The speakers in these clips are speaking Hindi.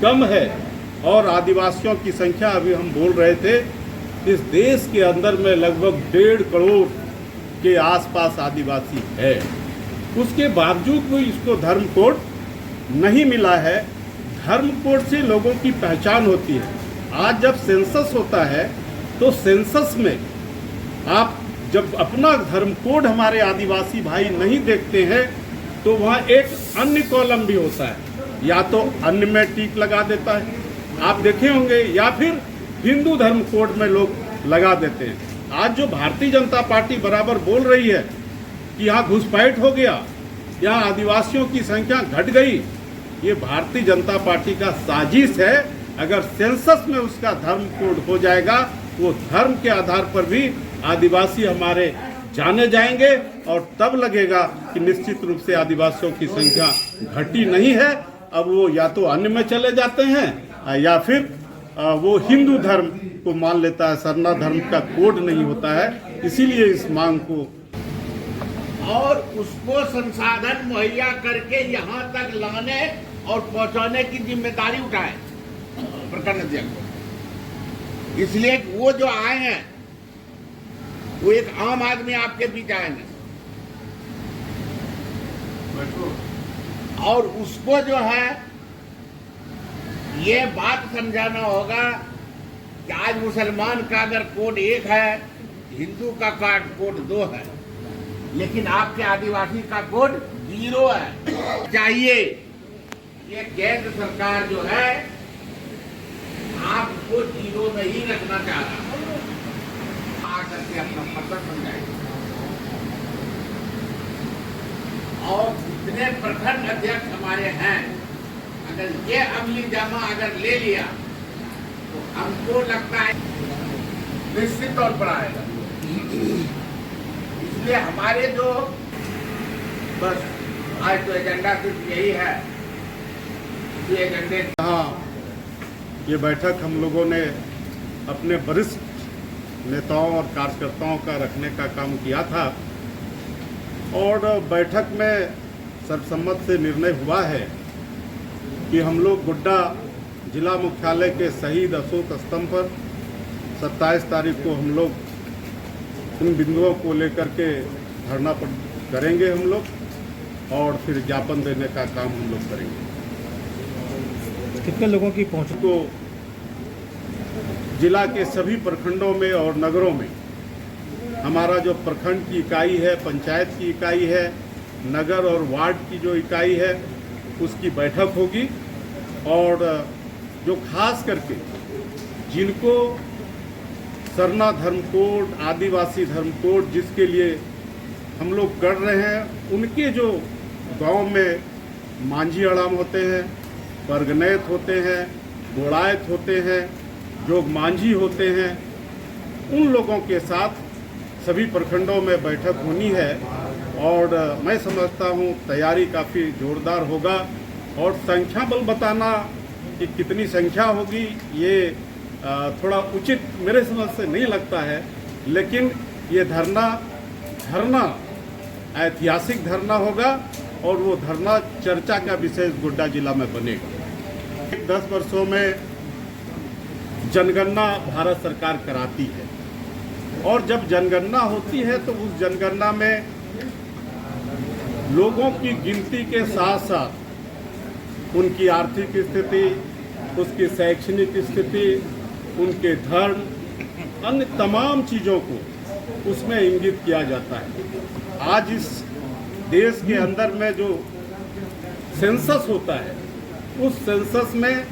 कम है और आदिवासियों की संख्या, अभी हम बोल रहे थे, इस देश के अंदर में लगभग 1.5 करोड़ के आसपास आदिवासी है। उसके बावजूद भी इसको धर्म कोड नहीं मिला है। धर्म कोड से लोगों की पहचान होती है। आज जब सेंसस होता है तो सेंसस में आप जब अपना धर्म कोड हमारे आदिवासी भाई नहीं देखते हैं तो वहाँ एक अन्य कॉलम भी होता है, या तो अन्य में टिक लगा देता है, आप देखे होंगे, या फिर हिंदू धर्म कोड में लोग लगा देते हैं। आज जो भारतीय जनता पार्टी बराबर बोल रही है कि यहाँ घुसपैठ हो गया, यहाँ आदिवासियों की संख्या घट गई, ये भारतीय जनता पार्टी का साजिश है। अगर सेंसस में उसका धर्म कोड हो जाएगा, वो धर्म के आधार पर भी आदिवासी हमारे जाने जाएंगे और तब लगेगा कि निश्चित रूप से आदिवासियों की संख्या घटी नहीं है। अब वो या तो अन्य में चले जाते हैं या फिर वो हिंदू धर्म को मान लेता है। सरना धर्म का कोड नहीं होता है, इसीलिए इस मांग को और उसको संसाधन मुहैया करके यहाँ तक लाने और पहुँचाने की जिम्मेदारी उठाए प्रखंड अध्यक्ष। इसलिए वो जो आए हैं वो एक आम आदमी आपके बीच आएंगे और उसको जो है ये बात समझाना होगा कि आज मुसलमान का अगर कोड 1 है, हिंदू का कोड 2 है, लेकिन आपके आदिवासी का कोड 0 है। चाहिए ये केंद्र सरकार जो है आपको 0 में ही रखना चाह रहा है, आकर के अपना मतलब समझाएगा। और जितने प्रखंड अध्यक्ष हमारे हैं, अगर ये अमली जामा अगर ले लिया तो हमको लगता है निश्चित तौर पर आएगा। इसलिए हमारे जो बस आज तो एजेंडा सिर्फ यही है, इसी एजेंडे। हाँ, ये बैठक हम लोगों ने अपने वरिष्ठ नेताओं और कार्यकर्ताओं का रखने का काम किया था और बैठक में सर्वसम्मत से निर्णय हुआ है कि हम लोग गोड्डा जिला मुख्यालय के शहीद अशोक स्तंभ पर 27 तारीख को हम लोग इन बिंदुओं को लेकर के धरना करेंगे हम लोग और फिर ज्ञापन देने का काम हम लोग करेंगे। कितने लोगों की पहुंच को जिला के सभी प्रखंडों में और नगरों में हमारा जो प्रखंड की इकाई है, पंचायत की इकाई है, नगर और वार्ड की जो इकाई है, उसकी बैठक होगी और जो खास करके जिनको सरना धर्म कोड, आदिवासी धर्म कोड जिसके लिए हम लोग कर रहे हैं, उनके जो गांव में मांझी अड़ाम होते हैं, परगनैत होते हैं, गोड़ायत होते हैं, जोग मांझी होते हैं, उन लोगों के साथ सभी प्रखंडों में बैठक होनी है और मैं समझता हूँ तैयारी काफ़ी जोरदार होगा और संख्या बल बताना कि कितनी संख्या होगी ये थोड़ा उचित मेरे समझ से नहीं लगता है, लेकिन ये धरना ऐतिहासिक धरना होगा और वो धरना चर्चा का विषय गोड्डा जिला में बनेगा। 10 वर्षों में जनगणना भारत सरकार कराती है और जब जनगणना होती है तो उस जनगणना में लोगों की गिनती के साथ साथ उनकी आर्थिक स्थिति, उसकी शैक्षणिक स्थिति, उनके धर्म, अन्य तमाम चीज़ों को उसमें इंगित किया जाता है। आज इस देश के अंदर में जो सेंसस होता है, उस सेंसस में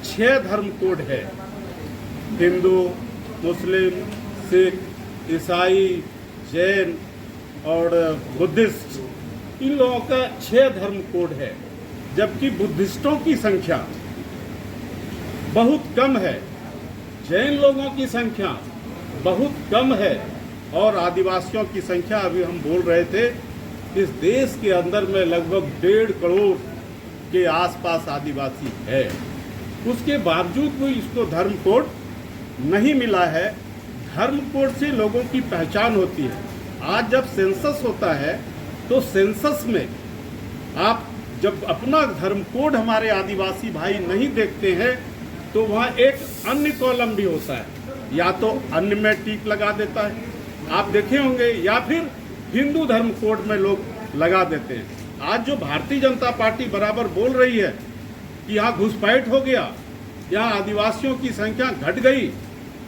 6 धर्म कोड है, हिंदू, मुस्लिम, सिख, ईसाई, जैन और बुद्धिस्ट, इन लोगों का 6 धर्म कोड है, जबकि बुद्धिस्टों की संख्या बहुत कम है, जैन लोगों की संख्या बहुत कम है और आदिवासियों की संख्या, अभी हम बोल रहे थे, इस देश के अंदर में लगभग 1.5 करोड़ के आसपास आदिवासी है। उसके बावजूद भी इसको धर्म कोड नहीं मिला है। धर्म कोड से लोगों की पहचान होती है। आज जब सेंसस होता है तो सेंसस में आप जब अपना धर्म कोड हमारे आदिवासी भाई नहीं देखते हैं तो वहाँ एक अन्य कॉलम भी होता है, या तो अन्य में टिक लगा देता है, आप देखे होंगे, या फिर हिंदू धर्म कोड में लोग लगा देते हैं। आज जो भारतीय जनता पार्टी बराबर बोल रही है कि यहाँ घुसपैठ हो गया, यहाँ आदिवासियों की संख्या घट गई,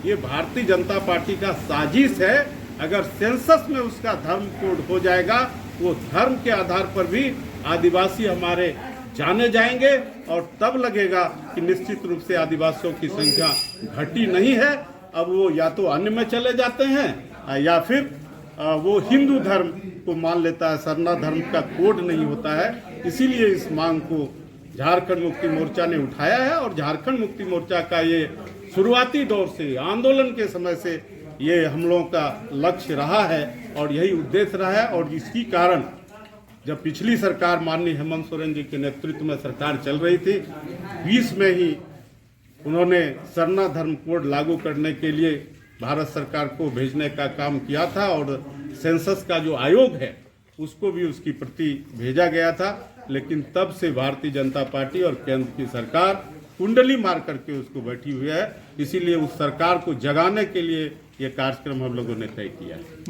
ये भारतीय जनता पार्टी का साजिश है। अगर सेंसस में उसका धर्म कोड हो जाएगा, वो धर्म के आधार पर भी आदिवासी हमारे जाने जाएंगे और तब लगेगा कि निश्चित रूप से आदिवासियों की संख्या घटी नहीं है। अब वो या तो अन्य में चले जाते हैं या फिर वो हिंदू धर्म को मान लेता है, सरना धर्म का कोड नहीं होता है। इसीलिए इस मांग को झारखंड मुक्ति मोर्चा ने उठाया है और झारखंड मुक्ति मोर्चा का ये शुरुआती दौर से, आंदोलन के समय से ये हम लोगों का लक्ष्य रहा है और यही उद्देश्य रहा है। और इसकी कारण जब पिछली सरकार माननीय हेमंत सोरेन जी के नेतृत्व में सरकार चल रही थी, 20 में ही उन्होंने सरना धर्म कोड लागू करने के लिए भारत सरकार को भेजने का काम किया था और सेंसस का जो आयोग है उसको भी उसकी प्रति भेजा गया था। लेकिन तब से भारतीय जनता पार्टी और केंद्र की सरकार कुंडली मार करके उसको बैठी हुई है। इसीलिए उस सरकार को जगाने के लिए ये कार्यक्रम हम लोगों ने तय किया है।